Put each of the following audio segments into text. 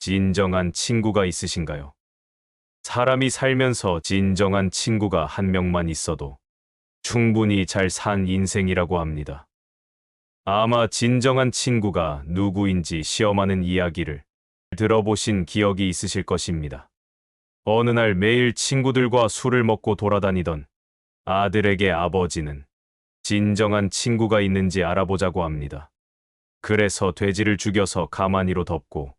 진정한 친구가 있으신가요? 사람이 살면서 진정한 친구가 한 명만 있어도 충분히 잘 산 인생이라고 합니다. 아마 진정한 친구가 누구인지 시험하는 이야기를 들어보신 기억이 있으실 것입니다. 어느 날 매일 친구들과 술을 먹고 돌아다니던 아들에게 아버지는 진정한 친구가 있는지 알아보자고 합니다. 그래서 돼지를 죽여서 가마니로 덮고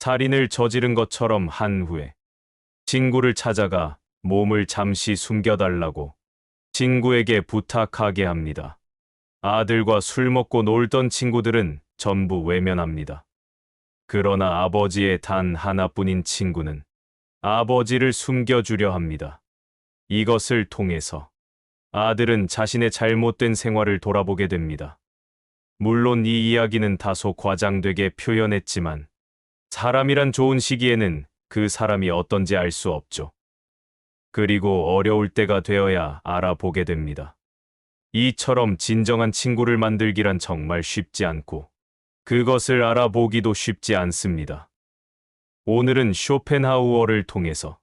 살인을 저지른 것처럼 한 후에 친구를 찾아가 몸을 잠시 숨겨달라고 친구에게 부탁하게 합니다. 아들과 술 먹고 놀던 친구들은 전부 외면합니다. 그러나 아버지의 단 하나뿐인 친구는 아버지를 숨겨주려 합니다. 이것을 통해서 아들은 자신의 잘못된 생활을 돌아보게 됩니다. 물론 이 이야기는 다소 과장되게 표현했지만 사람이란 좋은 시기에는 그 사람이 어떤지 알 수 없죠. 그리고 어려울 때가 되어야 알아보게 됩니다. 이처럼 진정한 친구를 만들기란 정말 쉽지 않고 그것을 알아보기도 쉽지 않습니다. 오늘은 쇼펜하우어를 통해서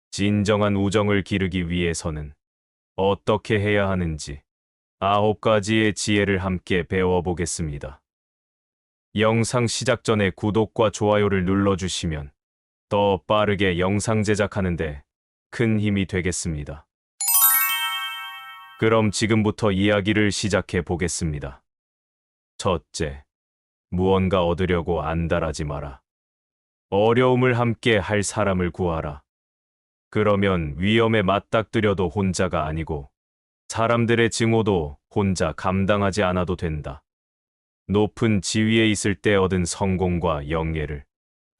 진정한 우정을 기르기 위해서는 어떻게 해야 하는지 9가지의 지혜를 함께 배워보겠습니다. 영상 시작 전에 구독과 좋아요를 눌러주시면 더 빠르게 영상 제작하는데 큰 힘이 되겠습니다. 그럼 지금부터 이야기를 시작해 보겠습니다. 첫째, 무언가 얻으려고 안달하지 마라. 어려움을 함께 할 사람을 구하라. 그러면 위험에 맞닥뜨려도 혼자가 아니고 사람들의 증오도 혼자 감당하지 않아도 된다. 높은 지위에 있을 때 얻은 성공과 영예를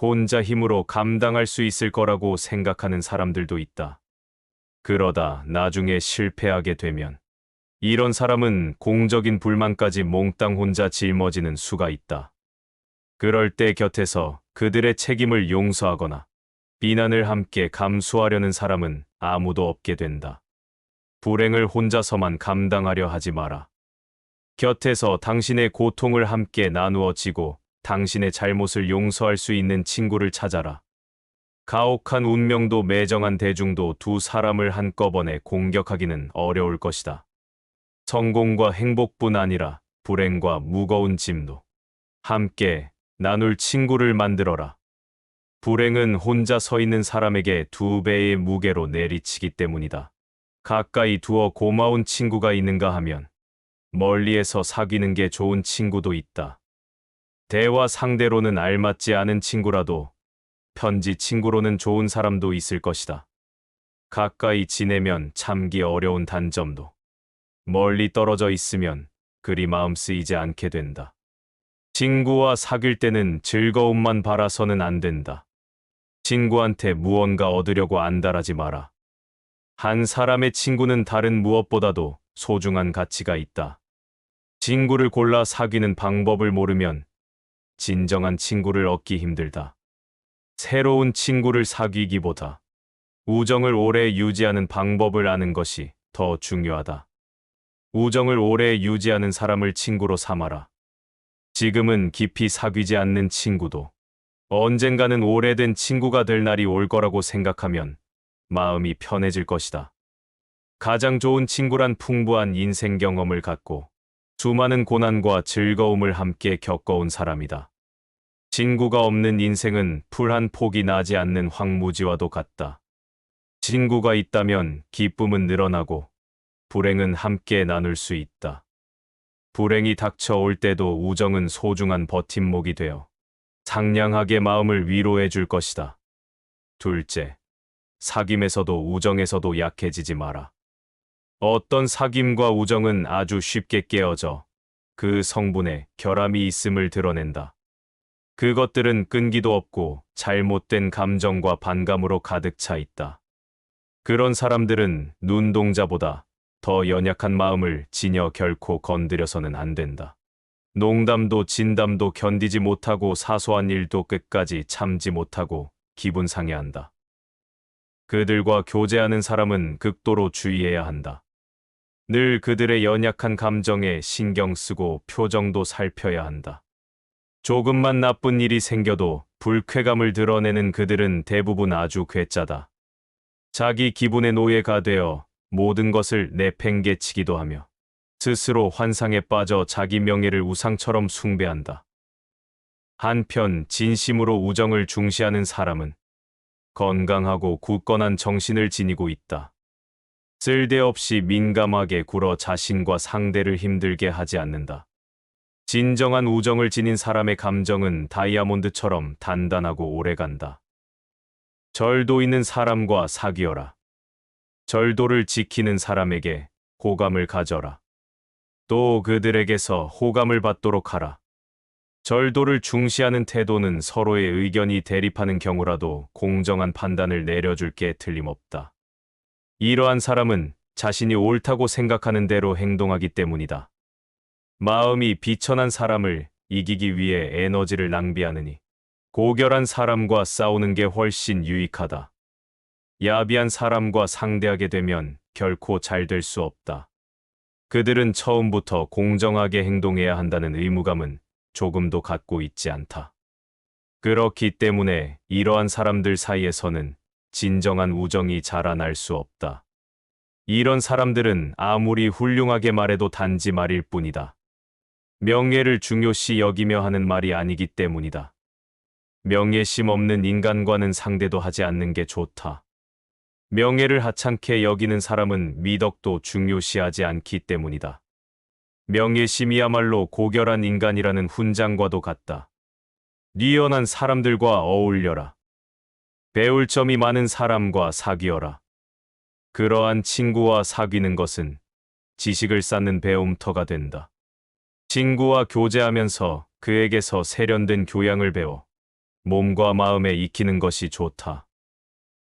혼자 힘으로 감당할 수 있을 거라고 생각하는 사람들도 있다. 그러다 나중에 실패하게 되면 이런 사람은 공적인 불만까지 몽땅 혼자 짊어지는 수가 있다. 그럴 때 곁에서 그들의 책임을 용서하거나 비난을 함께 감수하려는 사람은 아무도 없게 된다. 불행을 혼자서만 감당하려 하지 마라. 곁에서 당신의 고통을 함께 나누어지고 당신의 잘못을 용서할 수 있는 친구를 찾아라. 가혹한 운명도 매정한 대중도 두 사람을 한꺼번에 공격하기는 어려울 것이다. 성공과 행복뿐 아니라 불행과 무거운 짐도 함께 나눌 친구를 만들어라. 불행은 혼자 서 있는 사람에게 2배의 무게로 내리치기 때문이다. 가까이 두어 고마운 친구가 있는가 하면 멀리에서 사귀는 게 좋은 친구도 있다. 대화 상대로는 알맞지 않은 친구라도 편지 친구로는 좋은 사람도 있을 것이다. 가까이 지내면 참기 어려운 단점도 멀리 떨어져 있으면 그리 마음 쓰이지 않게 된다. 친구와 사귈 때는 즐거움만 바라서는 안 된다. 친구한테 무언가 얻으려고 안달하지 마라. 한 사람의 친구는 다른 무엇보다도 소중한 가치가 있다. 친구를 골라 사귀는 방법을 모르면 진정한 친구를 얻기 힘들다. 새로운 친구를 사귀기보다 우정을 오래 유지하는 방법을 아는 것이 더 중요하다. 우정을 오래 유지하는 사람을 친구로 삼아라. 지금은 깊이 사귀지 않는 친구도 언젠가는 오래된 친구가 될 날이 올 거라고 생각하면 마음이 편해질 것이다. 가장 좋은 친구란 풍부한 인생 경험을 갖고 수많은 고난과 즐거움을 함께 겪어온 사람이다. 친구가 없는 인생은 풀 한 폭이 나지 않는 황무지와도 같다. 친구가 있다면 기쁨은 늘어나고 불행은 함께 나눌 수 있다. 불행이 닥쳐올 때도 우정은 소중한 버팀목이 되어 상냥하게 마음을 위로해 줄 것이다. 둘째, 사귐에서도 우정에서도 약해지지 마라. 어떤 사귐과 우정은 아주 쉽게 깨어져 그 성분에 결함이 있음을 드러낸다. 그것들은 끈기도 없고 잘못된 감정과 반감으로 가득 차 있다. 그런 사람들은 눈동자보다 더 연약한 마음을 지녀 결코 건드려서는 안 된다. 농담도 진담도 견디지 못하고 사소한 일도 끝까지 참지 못하고 기분 상해한다. 그들과 교제하는 사람은 극도로 주의해야 한다. 늘 그들의 연약한 감정에 신경 쓰고 표정도 살펴야 한다. 조금만 나쁜 일이 생겨도 불쾌감을 드러내는 그들은 대부분 아주 괴짜다. 자기 기분의 노예가 되어 모든 것을 내팽개치기도 하며 스스로 환상에 빠져 자기 명예를 우상처럼 숭배한다. 한편 진심으로 우정을 중시하는 사람은 건강하고 굳건한 정신을 지니고 있다. 쓸데없이 민감하게 굴어 자신과 상대를 힘들게 하지 않는다. 진정한 우정을 지닌 사람의 감정은 다이아몬드처럼 단단하고 오래간다. 절도 있는 사람과 사귀어라. 절도를 지키는 사람에게 호감을 가져라. 또 그들에게서 호감을 받도록 하라. 절도를 중시하는 태도는 서로의 의견이 대립하는 경우라도 공정한 판단을 내려줄 게 틀림없다. 이러한 사람은 자신이 옳다고 생각하는 대로 행동하기 때문이다. 마음이 비천한 사람을 이기기 위해 에너지를 낭비하느니 고결한 사람과 싸우는 게 훨씬 유익하다. 야비한 사람과 상대하게 되면 결코 잘 될 수 없다. 그들은 처음부터 공정하게 행동해야 한다는 의무감은 조금도 갖고 있지 않다. 그렇기 때문에 이러한 사람들 사이에서는 진정한 우정이 자라날 수 없다. 이런 사람들은 아무리 훌륭하게 말해도 단지 말일 뿐이다. 명예를 중요시 여기며 하는 말이 아니기 때문이다. 명예심 없는 인간과는 상대도 하지 않는 게 좋다. 명예를 하찮게 여기는 사람은 미덕도 중요시하지 않기 때문이다. 명예심이야말로 고결한 인간이라는 훈장과도 같다. 뛰어난 사람들과 어울려라. 배울 점이 많은 사람과 사귀어라. 그러한 친구와 사귀는 것은 지식을 쌓는 배움터가 된다. 친구와 교제하면서 그에게서 세련된 교양을 배워 몸과 마음에 익히는 것이 좋다.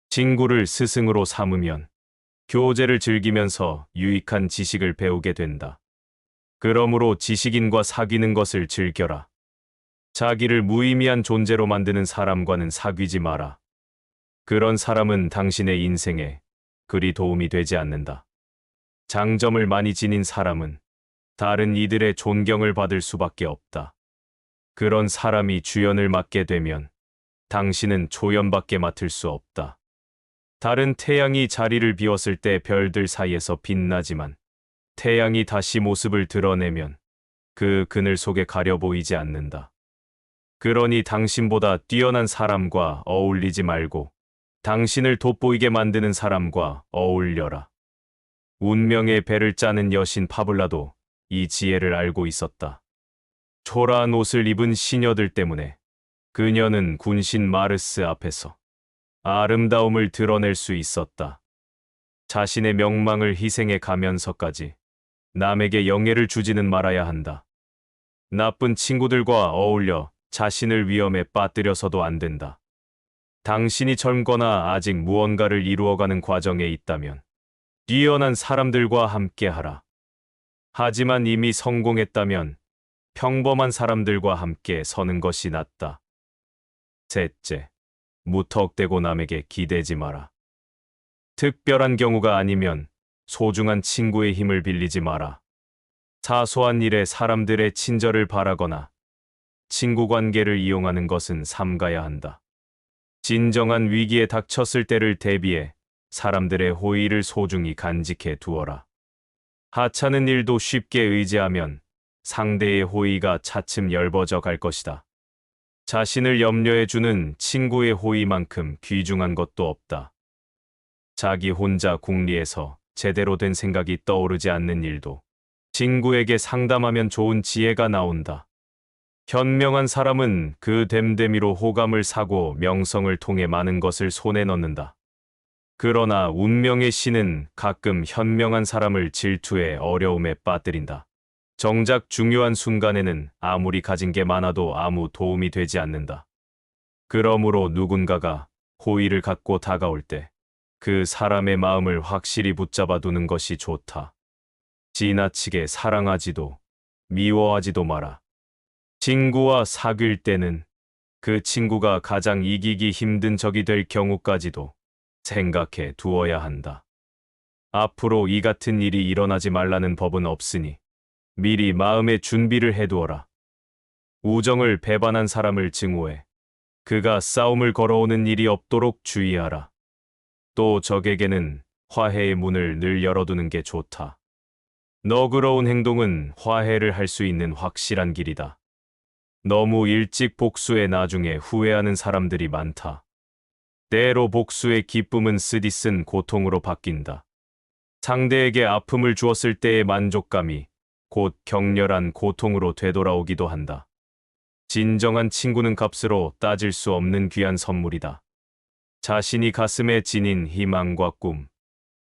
친구를 스승으로 삼으면 교제를 즐기면서 유익한 지식을 배우게 된다. 그러므로 지식인과 사귀는 것을 즐겨라. 자기를 무의미한 존재로 만드는 사람과는 사귀지 마라. 그런 사람은 당신의 인생에 그리 도움이 되지 않는다. 장점을 많이 지닌 사람은 다른 이들의 존경을 받을 수밖에 없다. 그런 사람이 주연을 맡게 되면 당신은 조연밖에 맡을 수 없다. 다른 태양이 자리를 비웠을 때 별들 사이에서 빛나지만 태양이 다시 모습을 드러내면 그 그늘 속에 가려 보이지 않는다. 그러니 당신보다 뛰어난 사람과 어울리지 말고 당신을 돋보이게 만드는 사람과 어울려라. 운명의 배를 짜는 여신 파블라도 이 지혜를 알고 있었다. 초라한 옷을 입은 시녀들 때문에 그녀는 군신 마르스 앞에서 아름다움을 드러낼 수 있었다. 자신의 명망을 희생해 가면서까지 남에게 영예를 주지는 말아야 한다. 나쁜 친구들과 어울려 자신을 위험에 빠뜨려서도 안 된다. 당신이 젊거나 아직 무언가를 이루어가는 과정에 있다면 뛰어난 사람들과 함께하라. 하지만 이미 성공했다면 평범한 사람들과 함께 서는 것이 낫다. 셋째, 무턱대고 남에게 기대지 마라. 특별한 경우가 아니면 소중한 친구의 힘을 빌리지 마라. 사소한 일에 사람들의 친절을 바라거나 친구 관계를 이용하는 것은 삼가야 한다. 진정한 위기에 닥쳤을 때를 대비해 사람들의 호의를 소중히 간직해 두어라. 하찮은 일도 쉽게 의지하면 상대의 호의가 차츰 엷어져 갈 것이다. 자신을 염려해 주는 친구의 호의만큼 귀중한 것도 없다. 자기 혼자 궁리에서 제대로 된 생각이 떠오르지 않는 일도 친구에게 상담하면 좋은 지혜가 나온다. 현명한 사람은 그 됨됨이로 호감을 사고 명성을 통해 많은 것을 손에 넣는다. 그러나 운명의 신은 가끔 현명한 사람을 질투해 어려움에 빠뜨린다. 정작 중요한 순간에는 아무리 가진 게 많아도 아무 도움이 되지 않는다. 그러므로 누군가가 호의를 갖고 다가올 때 그 사람의 마음을 확실히 붙잡아 두는 것이 좋다. 지나치게 사랑하지도 미워하지도 마라. 친구와 사귈 때는 그 친구가 가장 이기기 힘든 적이 될 경우까지도 생각해 두어야 한다. 앞으로 이 같은 일이 일어나지 말라는 법은 없으니 미리 마음의 준비를 해두어라. 우정을 배반한 사람을 증오해 그가 싸움을 걸어오는 일이 없도록 주의하라. 또 적에게는 화해의 문을 늘 열어두는 게 좋다. 너그러운 행동은 화해를 할 수 있는 확실한 길이다. 너무 일찍 복수해 나중에 후회하는 사람들이 많다. 때로 복수의 기쁨은 쓰디쓴 고통으로 바뀐다. 상대에게 아픔을 주었을 때의 만족감이 곧 격렬한 고통으로 되돌아오기도 한다. 진정한 친구는 값으로 따질 수 없는 귀한 선물이다. 자신이 가슴에 지닌 희망과 꿈,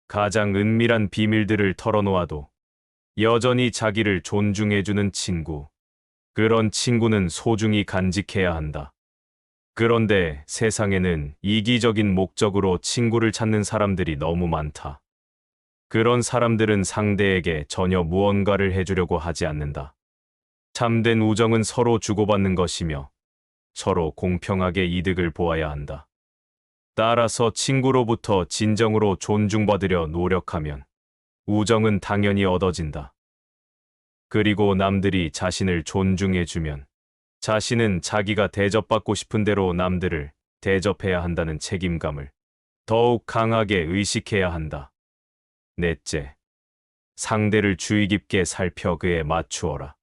가장 은밀한 비밀들을 털어놓아도 여전히 자기를 존중해주는 친구. 그런 친구는 소중히 간직해야 한다. 그런데 세상에는 이기적인 목적으로 친구를 찾는 사람들이 너무 많다. 그런 사람들은 상대에게 전혀 무언가를 해주려고 하지 않는다. 참된 우정은 서로 주고받는 것이며 서로 공평하게 이득을 보아야 한다. 따라서 친구로부터 진정으로 존중받으려 노력하면 우정은 당연히 얻어진다. 그리고 남들이 자신을 존중해주면 자신은 자기가 대접받고 싶은 대로 남들을 대접해야 한다는 책임감을 더욱 강하게 의식해야 한다. 넷째, 상대를 주의 깊게 살펴 그에 맞추어라.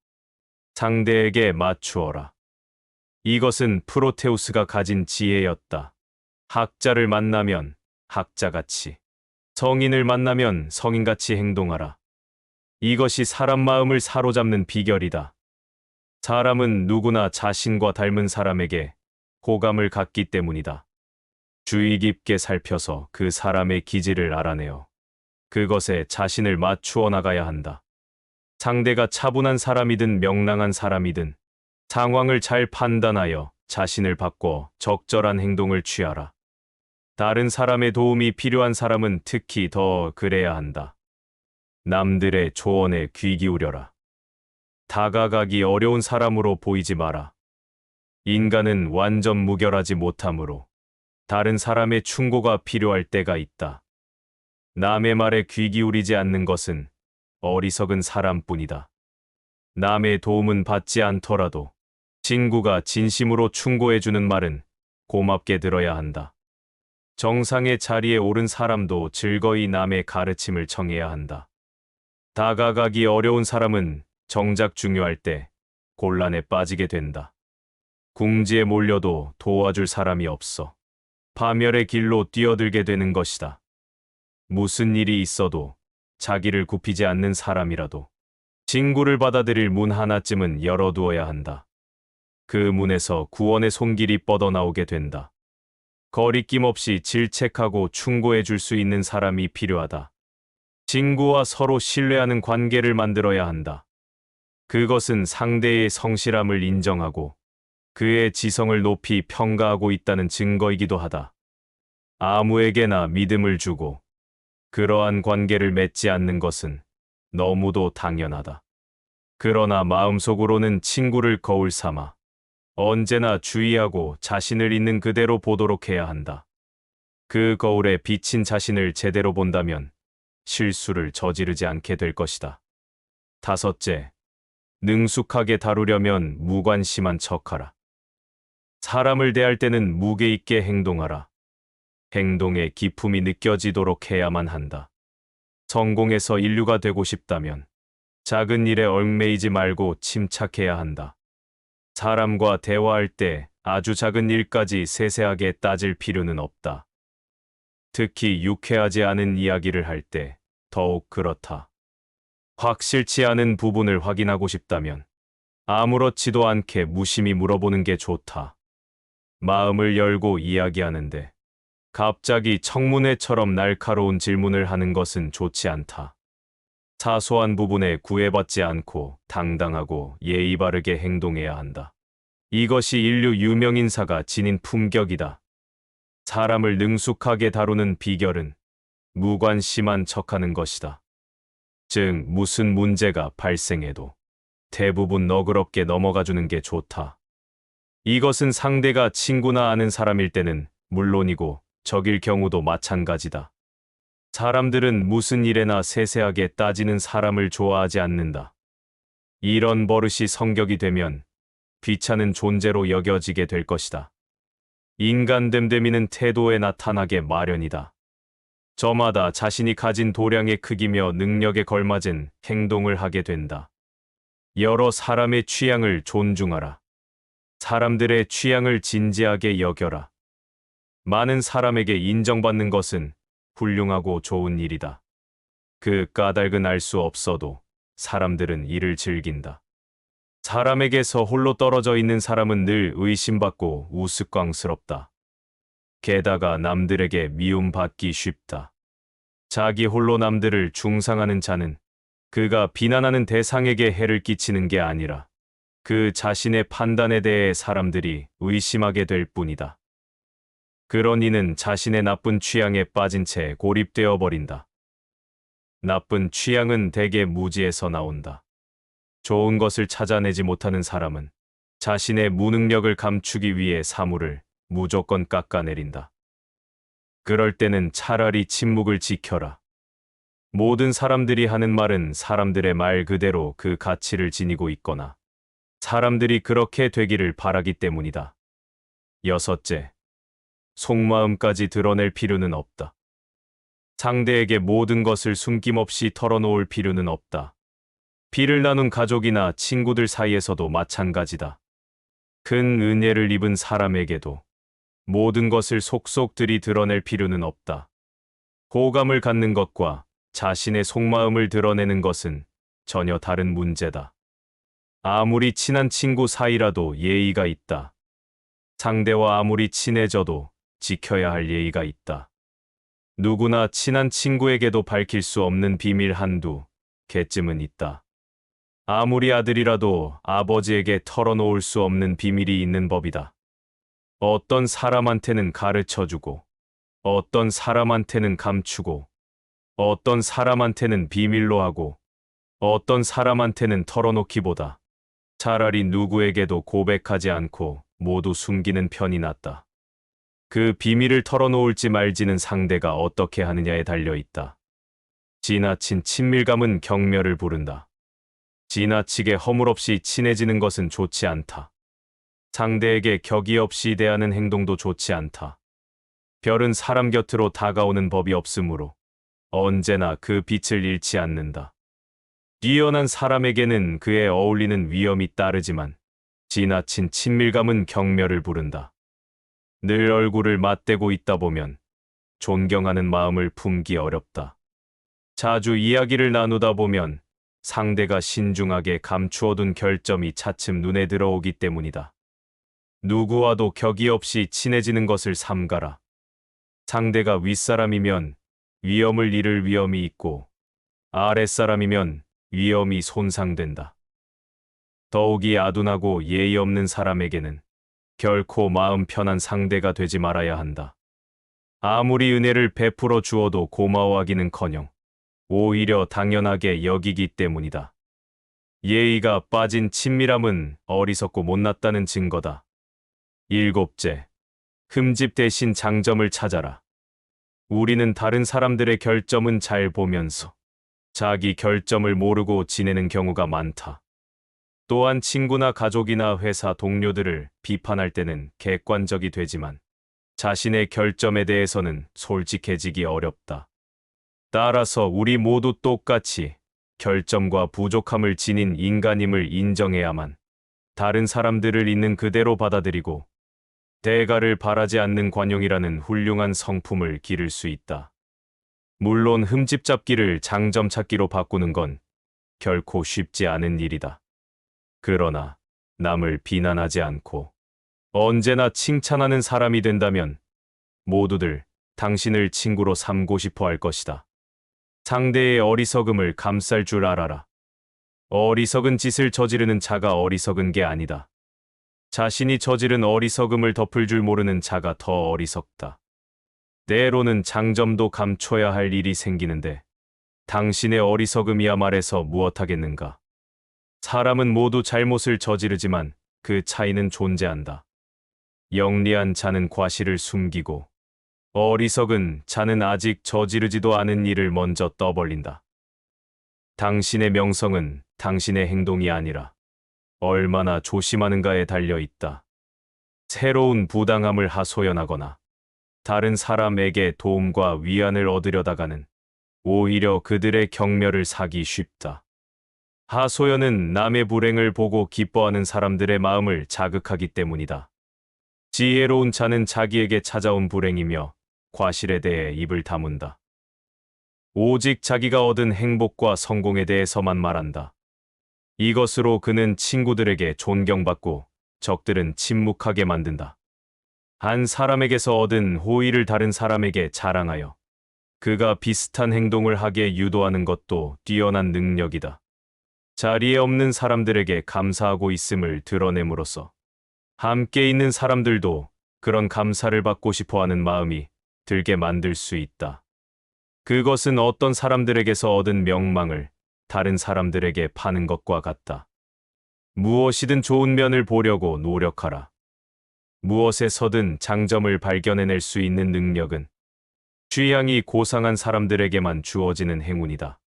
상대에게 맞추어라. 이것은 프로테우스가 가진 지혜였다. 학자를 만나면 학자같이, 성인을 만나면 성인같이 행동하라. 이것이 사람 마음을 사로잡는 비결이다. 사람은 누구나 자신과 닮은 사람에게 호감을 갖기 때문이다. 주의 깊게 살펴서 그 사람의 기질을 알아내어 그것에 자신을 맞추어 나가야 한다. 상대가 차분한 사람이든 명랑한 사람이든 상황을 잘 판단하여 자신을 바꿔 적절한 행동을 취하라. 다른 사람의 도움이 필요한 사람은 특히 더 그래야 한다. 남들의 조언에 귀 기울여라. 다가가기 어려운 사람으로 보이지 마라. 인간은 완전 무결하지 못하므로 다른 사람의 충고가 필요할 때가 있다. 남의 말에 귀 기울이지 않는 것은 어리석은 사람뿐이다. 남의 도움은 받지 않더라도 친구가 진심으로 충고해주는 말은 고맙게 들어야 한다. 정상의 자리에 오른 사람도 즐거이 남의 가르침을 청해야 한다. 다가가기 어려운 사람은 정작 중요할 때 곤란에 빠지게 된다. 궁지에 몰려도 도와줄 사람이 없어 파멸의 길로 뛰어들게 되는 것이다. 무슨 일이 있어도 자기를 굽히지 않는 사람이라도 친구를 받아들일 문 하나쯤은 열어두어야 한다. 그 문에서 구원의 손길이 뻗어나오게 된다. 거리낌 없이 질책하고 충고해 줄 수 있는 사람이 필요하다. 친구와 서로 신뢰하는 관계를 만들어야 한다. 그것은 상대의 성실함을 인정하고 그의 지성을 높이 평가하고 있다는 증거이기도 하다. 아무에게나 믿음을 주고 그러한 관계를 맺지 않는 것은 너무도 당연하다. 그러나 마음속으로는 친구를 거울 삼아 언제나 주의하고 자신을 있는 그대로 보도록 해야 한다. 그 거울에 비친 자신을 제대로 본다면 실수를 저지르지 않게 될 것이다. 다섯째, 능숙하게 다루려면 무관심한 척하라. 사람을 대할 때는 무게 있게 행동하라. 행동의 기품이 느껴지도록 해야만 한다. 성공해서 인류가 되고 싶다면 작은 일에 얽매이지 말고 침착해야 한다. 사람과 대화할 때 아주 작은 일까지 세세하게 따질 필요는 없다. 특히 유쾌하지 않은 이야기를 할 때 더욱 그렇다. 확실치 않은 부분을 확인하고 싶다면 아무렇지도 않게 무심히 물어보는 게 좋다. 마음을 열고 이야기하는데 갑자기 청문회처럼 날카로운 질문을 하는 것은 좋지 않다. 사소한 부분에 구애받지 않고 당당하고 예의 바르게 행동해야 한다. 이것이 인류 유명인사가 지닌 품격이다. 사람을 능숙하게 다루는 비결은 무관심한 척하는 것이다. 즉, 무슨 문제가 발생해도 대부분 너그럽게 넘어가주는 게 좋다. 이것은 상대가 친구나 아는 사람일 때는 물론이고 적일 경우도 마찬가지다. 사람들은 무슨 일에나 세세하게 따지는 사람을 좋아하지 않는다. 이런 버릇이 성격이 되면 귀찮은 존재로 여겨지게 될 것이다. 인간 됨됨이는 태도에 나타나게 마련이다. 저마다 자신이 가진 도량의 크기며 능력에 걸맞은 행동을 하게 된다. 여러 사람의 취향을 존중하라. 사람들의 취향을 진지하게 여겨라. 많은 사람에게 인정받는 것은 훌륭하고 좋은 일이다. 그 까닭은 알 수 없어도 사람들은 이를 즐긴다. 사람에게서 홀로 떨어져 있는 사람은 늘 의심받고 우스꽝스럽다. 게다가 남들에게 미움받기 쉽다. 자기 홀로 남들을 중상하는 자는 그가 비난하는 대상에게 해를 끼치는 게 아니라 그 자신의 판단에 대해 사람들이 의심하게 될 뿐이다. 그런 이는 자신의 나쁜 취향에 빠진 채 고립되어 버린다. 나쁜 취향은 대개 무지에서 나온다. 좋은 것을 찾아내지 못하는 사람은 자신의 무능력을 감추기 위해 사물을 무조건 깎아내린다. 그럴 때는 차라리 침묵을 지켜라. 모든 사람들이 하는 말은 사람들의 말 그대로 그 가치를 지니고 있거나 사람들이 그렇게 되기를 바라기 때문이다. 여섯째, 속마음까지 드러낼 필요는 없다. 상대에게 모든 것을 숨김없이 털어놓을 필요는 없다. 피를 나눈 가족이나 친구들 사이에서도 마찬가지다. 큰 은혜를 입은 사람에게도 모든 것을 속속들이 드러낼 필요는 없다. 호감을 갖는 것과 자신의 속마음을 드러내는 것은 전혀 다른 문제다. 아무리 친한 친구 사이라도 예의가 있다. 상대와 아무리 친해져도 지켜야 할 예의가 있다. 누구나 친한 친구에게도 밝힐 수 없는 비밀 한두 개쯤은 있다. 아무리 아들이라도 아버지에게 털어놓을 수 없는 비밀이 있는 법이다. 어떤 사람한테는 가르쳐주고, 어떤 사람한테는 감추고, 어떤 사람한테는 비밀로 하고, 어떤 사람한테는 털어놓기보다 차라리 누구에게도 고백하지 않고 모두 숨기는 편이 낫다. 그 비밀을 털어놓을지 말지는 상대가 어떻게 하느냐에 달려있다. 지나친 친밀감은 경멸을 부른다. 지나치게 허물없이 친해지는 것은 좋지 않다. 상대에게 격의 없이 대하는 행동도 좋지 않다. 별은 사람 곁으로 다가오는 법이 없으므로 언제나 그 빛을 잃지 않는다. 뛰어난 사람에게는 그에 어울리는 위험이 따르지만 지나친 친밀감은 경멸을 부른다. 늘 얼굴을 맞대고 있다 보면 존경하는 마음을 품기 어렵다. 자주 이야기를 나누다 보면 상대가 신중하게 감추어둔 결점이 차츰 눈에 들어오기 때문이다. 누구와도 격의 없이 친해지는 것을 삼가라. 상대가 윗사람이면 위엄을 잃을 위험이 있고 아랫사람이면 위엄이 손상된다. 더욱이 아둔하고 예의 없는 사람에게는 결코 마음 편한 상대가 되지 말아야 한다. 아무리 은혜를 베풀어 주어도 고마워하기는커녕 오히려 당연하게 여기기 때문이다. 예의가 빠진 친밀함은 어리석고 못났다는 증거다. 일곱째, 흠집 대신 장점을 찾아라. 우리는 다른 사람들의 결점은 잘 보면서 자기 결점을 모르고 지내는 경우가 많다. 또한 친구나 가족이나 회사 동료들을 비판할 때는 객관적이 되지만 자신의 결점에 대해서는 솔직해지기 어렵다. 따라서 우리 모두 똑같이 결점과 부족함을 지닌 인간임을 인정해야만 다른 사람들을 있는 그대로 받아들이고 대가를 바라지 않는 관용이라는 훌륭한 성품을 기를 수 있다. 물론 흠집 잡기를 장점 찾기로 바꾸는 건 결코 쉽지 않은 일이다. 그러나 남을 비난하지 않고 언제나 칭찬하는 사람이 된다면 모두들 당신을 친구로 삼고 싶어 할 것이다. 상대의 어리석음을 감쌀 줄 알아라. 어리석은 짓을 저지르는 자가 어리석은 게 아니다. 자신이 저지른 어리석음을 덮을 줄 모르는 자가 더 어리석다. 때로는 장점도 감춰야 할 일이 생기는데 당신의 어리석음이야 말해서 무엇하겠는가. 사람은 모두 잘못을 저지르지만 그 차이는 존재한다. 영리한 자는 과실을 숨기고 어리석은 자는 아직 저지르지도 않은 일을 먼저 떠벌린다. 당신의 명성은 당신의 행동이 아니라 얼마나 조심하는가에 달려 있다. 새로운 부당함을 하소연하거나 다른 사람에게 도움과 위안을 얻으려다가는 오히려 그들의 경멸을 사기 쉽다. 하소연은 남의 불행을 보고 기뻐하는 사람들의 마음을 자극하기 때문이다. 지혜로운 자는 자기에게 찾아온 불행이며 과실에 대해 입을 다문다. 오직 자기가 얻은 행복과 성공에 대해서만 말한다. 이것으로 그는 친구들에게 존경받고 적들은 침묵하게 만든다. 한 사람에게서 얻은 호의를 다른 사람에게 자랑하여 그가 비슷한 행동을 하게 유도하는 것도 뛰어난 능력이다. 자리에 없는 사람들에게 감사하고 있음을 드러냄으로써 함께 있는 사람들도 그런 감사를 받고 싶어 하는 마음이 들게 만들 수 있다. 그것은 어떤 사람들에게서 얻은 명망을 다른 사람들에게 파는 것과 같다. 무엇이든 좋은 면을 보려고 노력하라. 무엇에서든 장점을 발견해낼 수 있는 능력은 취향이 고상한 사람들에게만 주어지는 행운이다.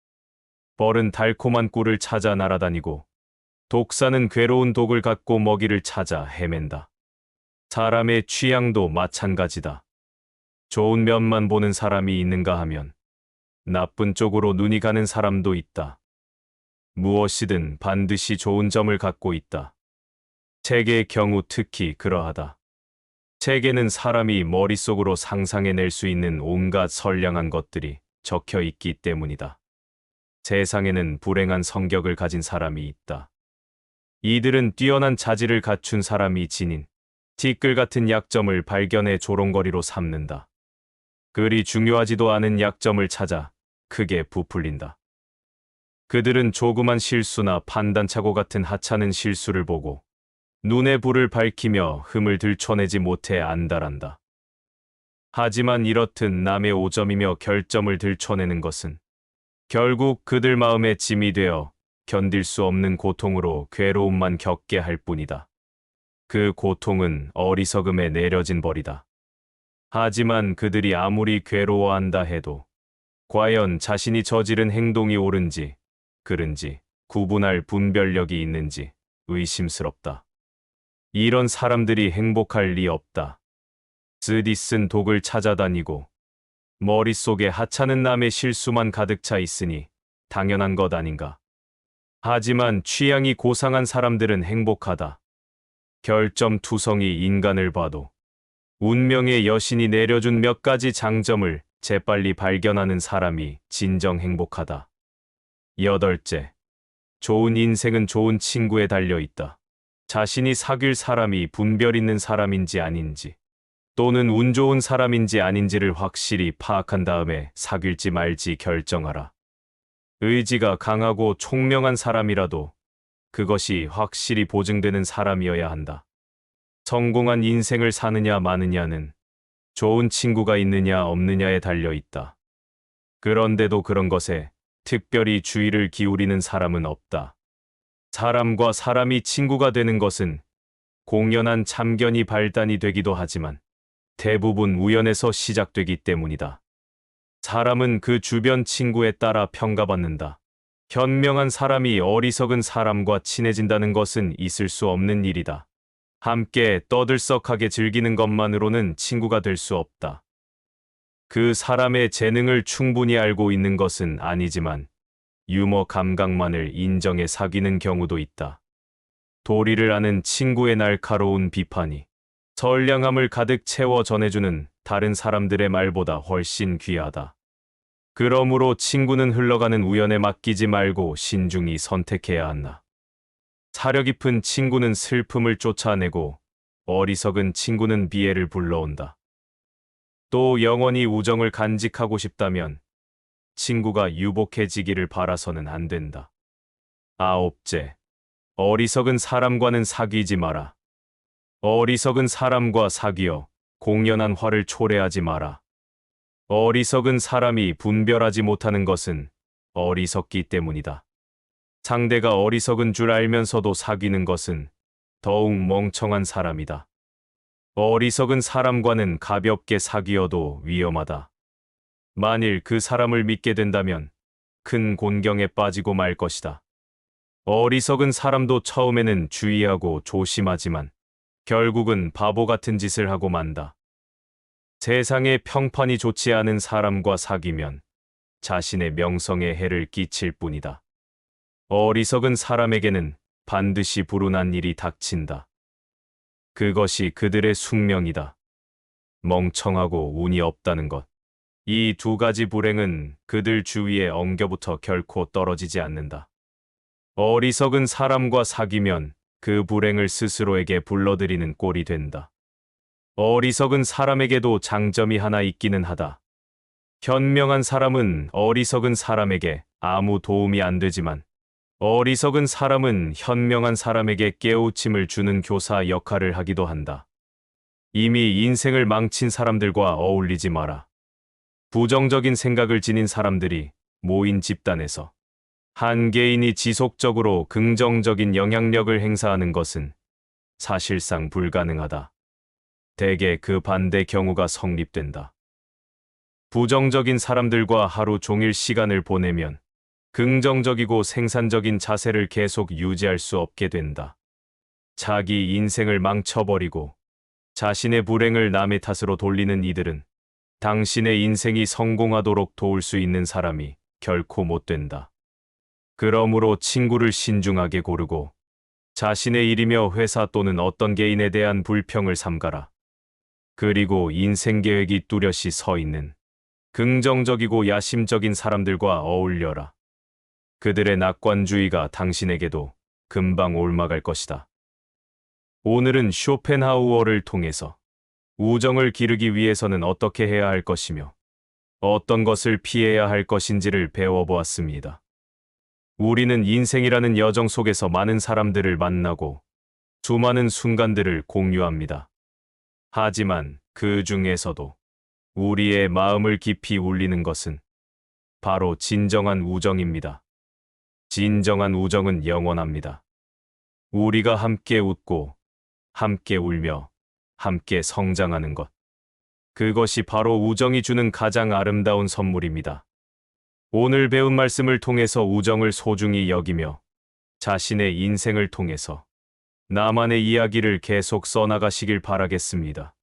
벌은 달콤한 꿀을 찾아 날아다니고 독사는 괴로운 독을 갖고 먹이를 찾아 헤맨다. 사람의 취향도 마찬가지다. 좋은 면만 보는 사람이 있는가 하면 나쁜 쪽으로 눈이 가는 사람도 있다. 무엇이든 반드시 좋은 점을 갖고 있다. 책의 경우 특히 그러하다. 책에는 사람이 머릿속으로 상상해낼 수 있는 온갖 선량한 것들이 적혀 있기 때문이다. 세상에는 불행한 성격을 가진 사람이 있다. 이들은 뛰어난 자질을 갖춘 사람이 지닌 티끌 같은 약점을 발견해 조롱거리로 삼는다. 그리 중요하지도 않은 약점을 찾아 크게 부풀린다. 그들은 조그만 실수나 판단착오 같은 하찮은 실수를 보고 눈에 불을 밝히며 흠을 들춰내지 못해 안달한다. 하지만 이렇듯 남의 오점이며 결점을 들춰내는 것은 결국 그들 마음에 짐이 되어 견딜 수 없는 고통으로 괴로움만 겪게 할 뿐이다. 그 고통은 어리석음에 내려진 벌이다. 하지만 그들이 아무리 괴로워한다 해도 과연 자신이 저지른 행동이 옳은지 그른지 구분할 분별력이 있는지 의심스럽다. 이런 사람들이 행복할 리 없다. 쓰디 쓴 독을 찾아다니고 머릿속에 하찮은 남의 실수만 가득 차 있으니 당연한 것 아닌가. 하지만 취향이 고상한 사람들은 행복하다. 결점투성이 인간을 봐도 운명의 여신이 내려준 몇 가지 장점을 재빨리 발견하는 사람이 진정 행복하다. 8째, 좋은 인생은 좋은 친구에 달려 있다. 자신이 사귈 사람이 분별 있는 사람인지 아닌지 또는 운 좋은 사람인지 아닌지를 확실히 파악한 다음에 사귈지 말지 결정하라. 의지가 강하고 총명한 사람이라도 그것이 확실히 보증되는 사람이어야 한다. 성공한 인생을 사느냐 마느냐는 좋은 친구가 있느냐 없느냐에 달려 있다. 그런데도 그런 것에 특별히 주의를 기울이는 사람은 없다. 사람과 사람이 친구가 되는 것은 공연한 참견이 발단이 되기도 하지만 대부분 우연에서 시작되기 때문이다. 사람은 그 주변 친구에 따라 평가받는다. 현명한 사람이 어리석은 사람과 친해진다는 것은 있을 수 없는 일이다. 함께 떠들썩하게 즐기는 것만으로는 친구가 될 수 없다. 그 사람의 재능을 충분히 알고 있는 것은 아니지만 유머 감각만을 인정해 사귀는 경우도 있다. 도리를 아는 친구의 날카로운 비판이 선량함을 가득 채워 전해주는 다른 사람들의 말보다 훨씬 귀하다. 그러므로 친구는 흘러가는 우연에 맡기지 말고 신중히 선택해야 한다. 사려 깊은 친구는 슬픔을 쫓아내고 어리석은 친구는 비애를 불러온다. 또 영원히 우정을 간직하고 싶다면 친구가 유복해지기를 바라서는 안 된다. 9째, 어리석은 사람과는 사귀지 마라. 어리석은 사람과 사귀어 공연한 화를 초래하지 마라. 어리석은 사람이 분별하지 못하는 것은 어리석기 때문이다. 상대가 어리석은 줄 알면서도 사귀는 것은 더욱 멍청한 사람이다. 어리석은 사람과는 가볍게 사귀어도 위험하다. 만일 그 사람을 믿게 된다면 큰 곤경에 빠지고 말 것이다. 어리석은 사람도 처음에는 주의하고 조심하지만 결국은 바보 같은 짓을 하고 만다. 세상에 평판이 좋지 않은 사람과 사귀면 자신의 명성에 해를 끼칠 뿐이다. 어리석은 사람에게는 반드시 불운한 일이 닥친다. 그것이 그들의 숙명이다. 멍청하고 운이 없다는 것. 이 두 가지 불행은 그들 주위에 엉겨붙어 결코 떨어지지 않는다. 어리석은 사람과 사귀면 그 불행을 스스로에게 불러들이는 꼴이 된다. 어리석은 사람에게도 장점이 하나 있기는 하다. 현명한 사람은 어리석은 사람에게 아무 도움이 안 되지만 어리석은 사람은 현명한 사람에게 깨우침을 주는 교사 역할을 하기도 한다. 이미 인생을 망친 사람들과 어울리지 마라. 부정적인 생각을 지닌 사람들이 모인 집단에서 한 개인이 지속적으로 긍정적인 영향력을 행사하는 것은 사실상 불가능하다. 대개 그 반대 경우가 성립된다. 부정적인 사람들과 하루 종일 시간을 보내면 긍정적이고 생산적인 자세를 계속 유지할 수 없게 된다. 자기 인생을 망쳐버리고 자신의 불행을 남의 탓으로 돌리는 이들은 당신의 인생이 성공하도록 도울 수 있는 사람이 결코 못 된다. 그러므로 친구를 신중하게 고르고 자신의 일이며 회사 또는 어떤 개인에 대한 불평을 삼가라. 그리고 인생 계획이 뚜렷이 서 있는 긍정적이고 야심적인 사람들과 어울려라. 그들의 낙관주의가 당신에게도 금방 옮아갈 것이다. 오늘은 쇼펜하우어를 통해서 우정을 기르기 위해서는 어떻게 해야 할 것이며 어떤 것을 피해야 할 것인지를 배워보았습니다. 우리는 인생이라는 여정 속에서 많은 사람들을 만나고 수많은 순간들을 공유합니다. 하지만 그 중에서도 우리의 마음을 깊이 울리는 것은 바로 진정한 우정입니다. 진정한 우정은 영원합니다. 우리가 함께 웃고 함께 울며 함께 성장하는 것. 그것이 바로 우정이 주는 가장 아름다운 선물입니다. 오늘 배운 말씀을 통해서 우정을 소중히 여기며 자신의 인생을 통해서 나만의 이야기를 계속 써나가시길 바라겠습니다.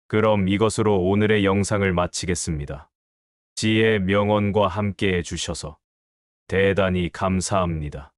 그럼 이것으로 오늘의 영상을 마치겠습니다. 지혜의 명언과 함께 해주셔서 대단히 감사합니다.